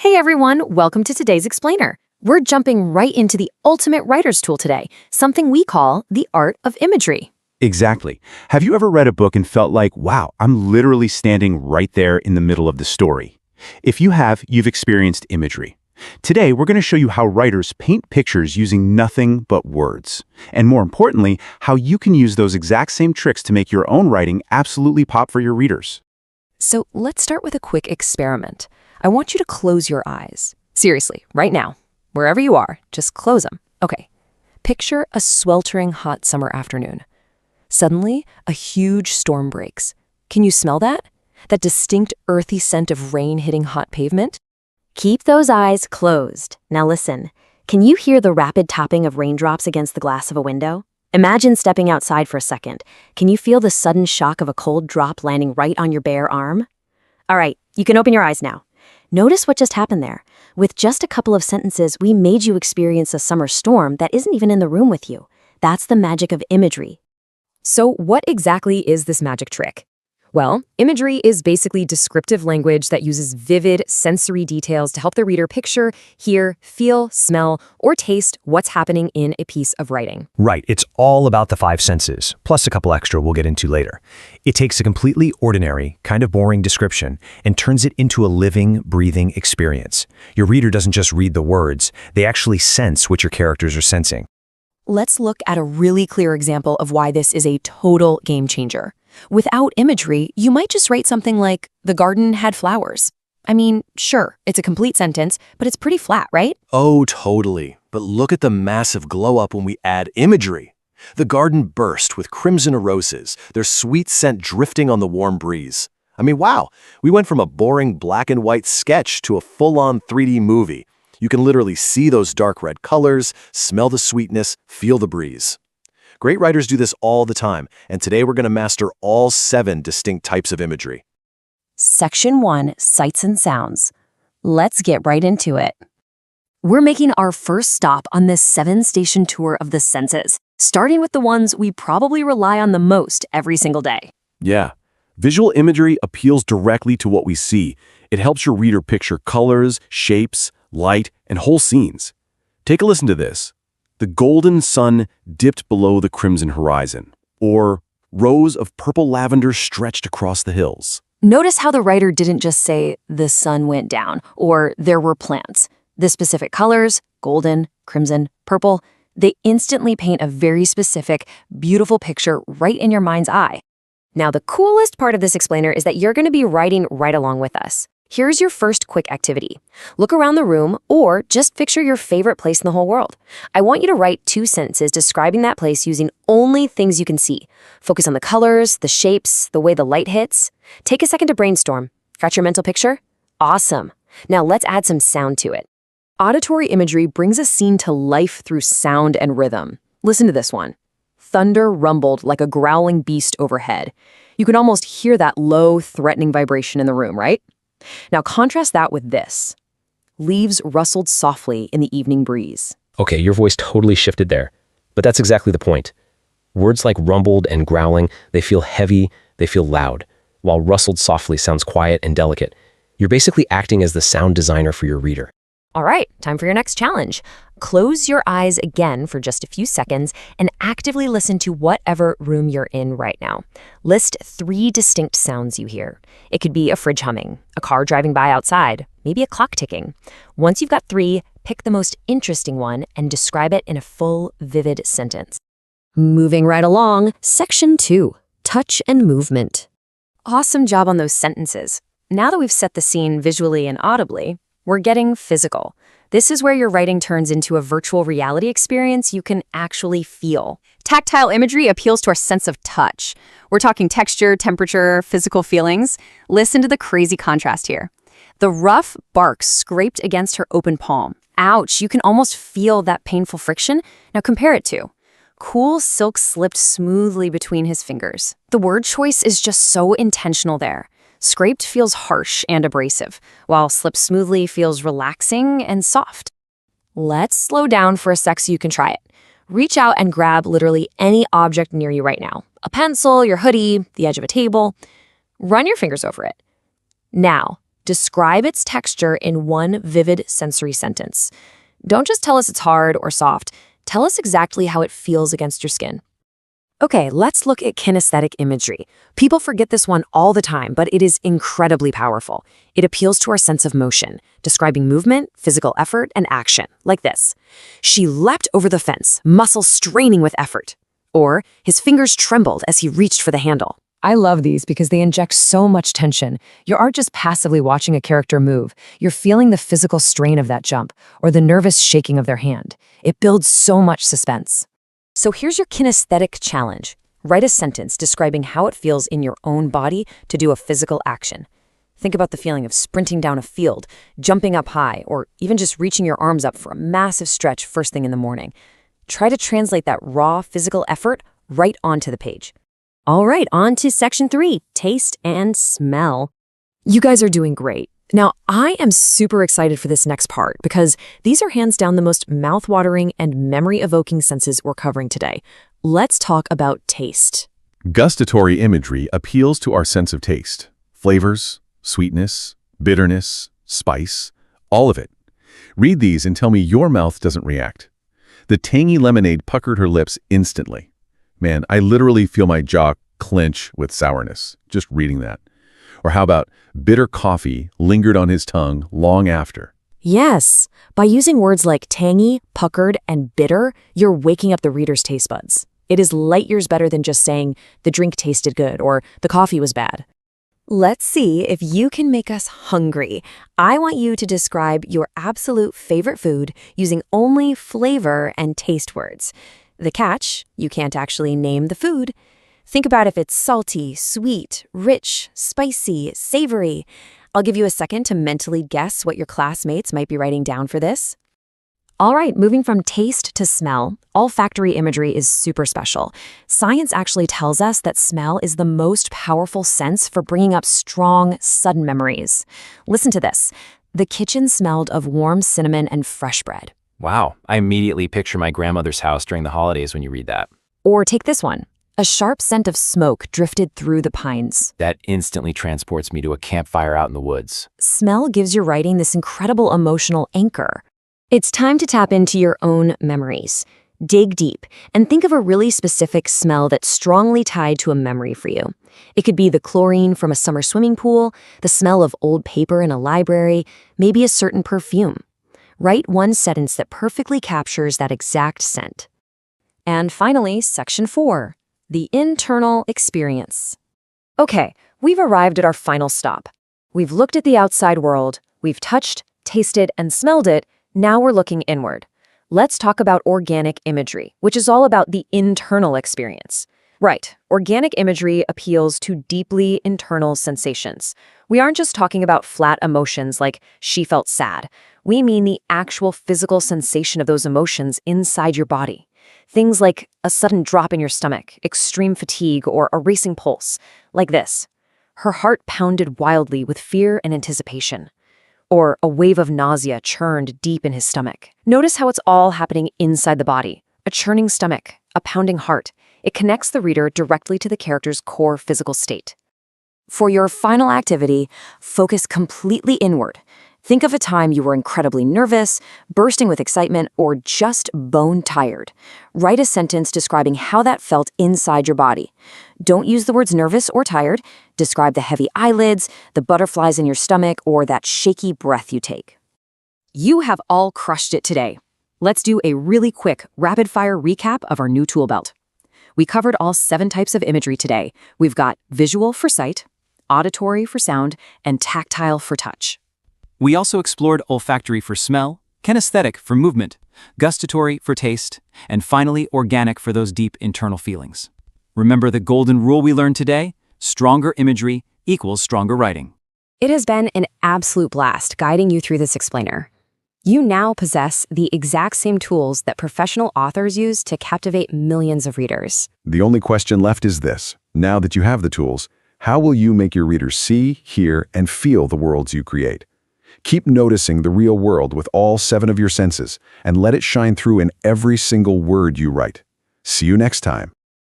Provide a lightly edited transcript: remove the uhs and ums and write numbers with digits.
Hey everyone, welcome to today's Explainer. We're jumping right into the ultimate writer's tool today, something we call the art of imagery. Exactly. Have you ever read a book and felt like, wow, I'm literally standing right there in the middle of the story? If you have, you've experienced imagery. Today, we're going to show you how writers paint pictures using nothing but words. And more importantly, how you can use those exact same tricks to make your own writing absolutely pop for your readers. So let's start with a quick experiment. I want you to close your eyes. Seriously, right now, wherever you are, just close them. Okay. Picture a sweltering hot summer afternoon. Suddenly, a huge storm breaks. Can you smell that? That distinct earthy scent of rain hitting hot pavement? Keep those eyes closed. Now listen, can you hear the rapid tapping of raindrops against the glass of a window? Imagine stepping outside for a second. Can you feel the sudden shock of a cold drop landing right on your bare arm? All right, you can open your eyes now. Notice what just happened there. With just a couple of sentences, we made you experience a summer storm that isn't even in the room with you. That's the magic of imagery. So what exactly is this magic trick? Well, imagery is basically descriptive language that uses vivid sensory details to help the reader picture, hear, feel, smell, or taste what's happening in a piece of writing. Right, it's all about the five senses, plus a couple extra we'll get into later. It takes a completely ordinary, kind of boring description and turns it into a living, breathing experience. Your reader doesn't just read the words, they actually sense what your characters are sensing. Let's look at a really clear example of why this is a total game changer. Without imagery, you might just write something like, "The garden had flowers." I mean, sure, it's a complete sentence, but it's pretty flat, right? Oh, totally. But look at the massive glow-up when we add imagery. The garden burst with crimson roses, their sweet scent drifting on the warm breeze. I mean, wow, we went from a boring black and white sketch to a full-on 3D movie. You can literally see those dark red colors, smell the sweetness, feel the breeze. Great writers do this all the time, and today we're going to master all 7 distinct types of imagery. Section 1, Sights and Sounds. Let's get right into it. We're making our first stop on this 7-station tour of the senses, starting with the ones we probably rely on the most every single day. Yeah. Visual imagery appeals directly to what we see. It helps your reader picture colors, shapes, light, and whole scenes. Take a listen to this. The golden sun dipped below the crimson horizon, or rows of purple lavender stretched across the hills. Notice how the writer didn't just say, "the sun went down," or "there were plants." The specific colors, golden, crimson, purple, they instantly paint a very specific, beautiful picture right in your mind's eye. Now, the coolest part of this explainer is that you're going to be writing right along with us. Here's your first quick activity. Look around the room or just picture your favorite place in the whole world. I want you to write 2 sentences describing that place using only things you can see. Focus on the colors, the shapes, the way the light hits. Take a second to brainstorm. Got your mental picture? Awesome. Now let's add some sound to it. Auditory imagery brings a scene to life through sound and rhythm. Listen to this one. Thunder rumbled like a growling beast overhead. You can almost hear that low, threatening vibration in the room, right? Now contrast that with this. Leaves rustled softly in the evening breeze. Okay, your voice totally shifted there, but that's exactly the point. Words like rumbled and growling, they feel heavy, they feel loud, while rustled softly sounds quiet and delicate. You're basically acting as the sound designer for your reader. All right, time for your next challenge. Close your eyes again for just a few seconds and actively listen to whatever room you're in right now. List 3 distinct sounds you hear. It could be a fridge humming, a car driving by outside, maybe a clock ticking. Once you've got 3, pick the most interesting one and describe it in a full, vivid sentence. Moving right along, Section 2, Touch and Movement. Awesome job on those sentences. Now that we've set the scene visually and audibly, we're getting physical. This is where your writing turns into a virtual reality experience you can actually feel. Tactile imagery appeals to our sense of touch. We're talking texture, temperature, physical feelings. Listen to the crazy contrast here. The rough bark scraped against her open palm. Ouch, you can almost feel that painful friction. Now compare it to cool silk slipped smoothly between his fingers. The word choice is just so intentional there. Scraped feels harsh and abrasive, while slipped smoothly feels relaxing and soft. Let's slow down for a sec so you can try it. Reach out and grab literally any object near you right now. A pencil, your hoodie, the edge of a table. Run your fingers over it. Now, Describe its texture in one vivid sensory sentence. Don't just tell us it's hard or soft. Tell us exactly how it feels against your skin. Okay, let's look at kinesthetic imagery. People forget this one all the time, but it is incredibly powerful. It appeals to our sense of motion, describing movement, physical effort, and action, like this. She leapt over the fence, muscles straining with effort. Or, his fingers trembled as he reached for the handle. I love these because they inject so much tension. You aren't just passively watching a character move. You're feeling the physical strain of that jump, or the nervous shaking of their hand. It builds so much suspense. So here's your kinesthetic challenge. Write a sentence describing how it feels in your own body to do a physical action. Think about the feeling of sprinting down a field, jumping up high, or even just reaching your arms up for a massive stretch first thing in the morning. Try to translate that raw physical effort right onto the page. All right, on to section 3, taste and smell. You guys are doing great. Now, I am super excited for this next part because these are hands down the most mouth-watering and memory-evoking senses we're covering today. Let's talk about taste. Gustatory imagery appeals to our sense of taste. Flavors, sweetness, bitterness, spice, all of it. Read these and tell me your mouth doesn't react. The tangy lemonade puckered her lips instantly. Man, I literally feel my jaw clench with sourness, just reading that. Or how about bitter coffee lingered on his tongue long after? Yes, by using words like tangy, puckered, and bitter, you're waking up the reader's taste buds. It is light years better than just saying, the drink tasted good or the coffee was bad. Let's see if you can make us hungry. I want you to describe your absolute favorite food using only flavor and taste words. The catch, you can't actually name the food. Think about if it's salty, sweet, rich, spicy, savory. I'll give you a second to mentally guess what your classmates might be writing down for this. All right, moving from taste to smell, olfactory imagery is super special. Science actually tells us that smell is the most powerful sense for bringing up strong, sudden memories. Listen to this. The kitchen smelled of warm cinnamon and fresh bread. Wow, I immediately picture my grandmother's house during the holidays when you read that. Or take this one. A sharp scent of smoke drifted through the pines. That instantly transports me to a campfire out in the woods. Smell gives your writing this incredible emotional anchor. It's time to tap into your own memories. Dig deep and think of a really specific smell that's strongly tied to a memory for you. It could be the chlorine from a summer swimming pool, the smell of old paper in a library, maybe a certain perfume. Write one sentence that perfectly captures that exact scent. And finally, section 4. The internal experience. Okay, we've arrived at our final stop. We've looked at the outside world, we've touched, tasted, and smelled it, now we're looking inward. Let's talk about organic imagery, which is all about the internal experience. Right, organic imagery appeals to deeply internal sensations. We aren't just talking about flat emotions like she felt sad. We mean the actual physical sensation of those emotions inside your body. Things like a sudden drop in your stomach, extreme fatigue, or a racing pulse, like this. Her heart pounded wildly with fear and anticipation. Or a wave of nausea churned deep in his stomach. Notice how it's all happening inside the body. A churning stomach, a pounding heart. It connects the reader directly to the character's core physical state. For your final activity, focus completely inward. Think of a time you were incredibly nervous, bursting with excitement, or just bone tired. Write a sentence describing how that felt inside your body. Don't use the words nervous or tired. Describe the heavy eyelids, the butterflies in your stomach, or that shaky breath you take. You have all crushed it today. Let's do a really quick, rapid-fire recap of our new tool belt. We covered all 7 types of imagery today. We've got visual for sight, auditory for sound, and tactile for touch. We also explored olfactory for smell, kinesthetic for movement, gustatory for taste, and finally organic for those deep internal feelings. Remember the golden rule we learned today? Stronger imagery equals stronger writing. It has been an absolute blast guiding you through this explainer. You now possess the exact same tools that professional authors use to captivate millions of readers. The only question left is this. Now that you have the tools, how will you make your readers see, hear, and feel the worlds you create? Keep noticing the real world with all 7 of your senses and let it shine through in every single word you write. See you next time.